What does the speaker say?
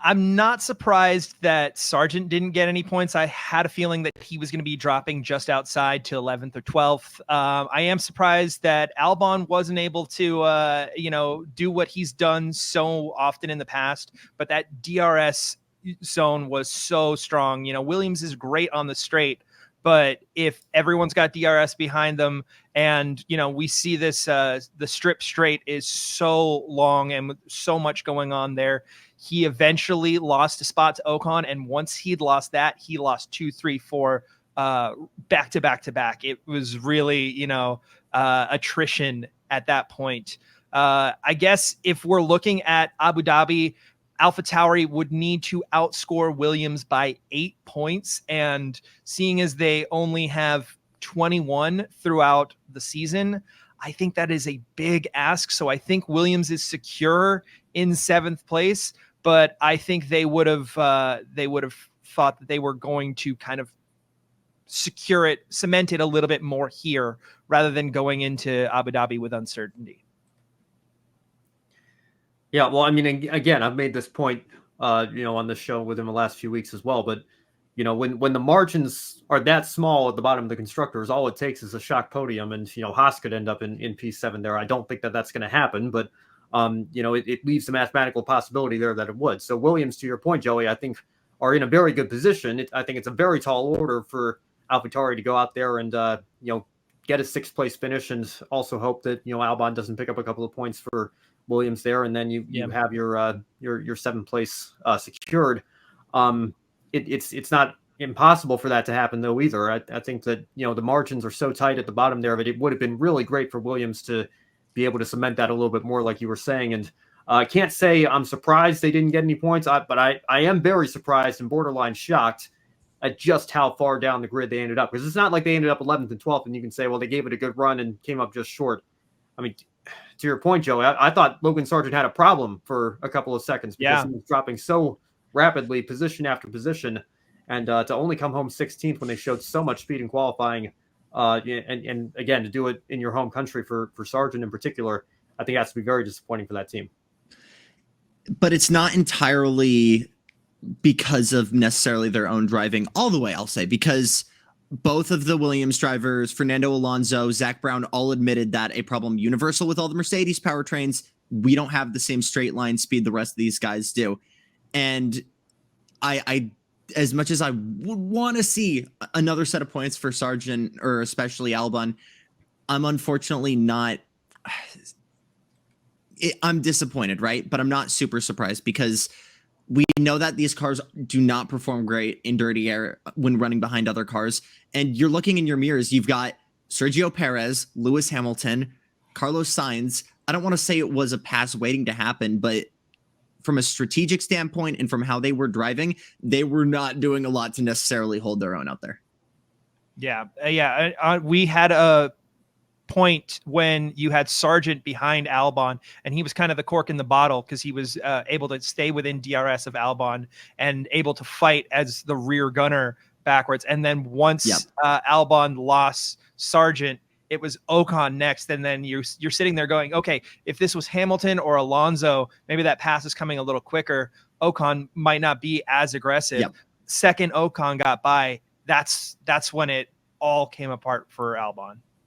I'm not surprised that Sargeant didn't get any points. I had a feeling that he was going to be dropping just outside to 11th or 12th. I am surprised that Albon wasn't able to, do what he's done so often in the past. But that DRS zone was so strong. Williams is great on the straight, but if everyone's got DRS behind them, and we see this, the strip straight is so long and so much going on there. He eventually lost a spot to Ocon, and once he'd lost that, he lost 2, 3, 4 back to back to back. It was really, attrition at that point. I guess if we're looking at Abu Dhabi, AlphaTauri would need to outscore Williams by 8 points, and seeing as they only have 21 throughout the season, I think that is a big ask. So I think Williams is secure in 7th place, but I think they would have thought that they were going to kind of cement it a little bit more here rather than going into Abu Dhabi with uncertainty. Yeah, well, I mean, again, I've made this point, on the show within the last few weeks as well. But, when the margins are that small at the bottom of the constructors, all it takes is a shock podium, and Haas could end up in P7 there. I don't think that that's going to happen, but it leaves the mathematical possibility there that it would. So Williams, to your point, Joey, I think are in a very good position. I think it's a very tall order for AlphaTauri to go out there and get a 6th place finish, and also hope that Albon doesn't pick up a couple of points for Williams there, and then you have your 7th place secured. It's not impossible for that to happen though either. I think that the margins are so tight at the bottom there that it would have been really great for Williams to be able to cement that a little bit more, like you were saying. And I can't say I'm surprised they didn't get any points, but I am very surprised and borderline shocked at just how far down the grid they ended up, because it's not like they ended up 11th and 12th and you can say, well, they gave it a good run and came up just short. I mean, to your point, Joey, I thought Logan Sargeant had a problem for a couple of seconds because he was dropping so rapidly, position after position, and to only come home 16th when they showed so much speed in qualifying, and again, to do it in your home country for Sargeant in particular, I think it has to be very disappointing for that team. But it's not entirely because of necessarily their own driving all the way, I'll say, because both of the Williams drivers, Fernando Alonso, Zach Brown, all admitted that a problem universal with all the Mercedes powertrains, we don't have the same straight line speed the rest of these guys do. And I as much as I would want to see another set of points for Sargeant, or especially Albon, I'm unfortunately not. I'm disappointed, right? But I'm not super surprised, because we know that these cars do not perform great in dirty air when running behind other cars. And you're looking in your mirrors, you've got Sergio Perez, Lewis Hamilton, Carlos Sainz. I don't want to say it was a pass waiting to happen, but from a strategic standpoint and from how they were driving, they were not doing a lot to necessarily hold their own out there. Yeah. We had a point when you had Sargeant behind Albon, and he was kind of the cork in the bottle because he was able to stay within DRS of Albon and able to fight as the rear gunner backwards. And then once Albon lost Sargeant, it was Ocon next. And then you're sitting there going, okay, if this was Hamilton or Alonso, maybe that pass is coming a little quicker. Ocon might not be as aggressive. Second Ocon got by, that's when it all came apart for Albon.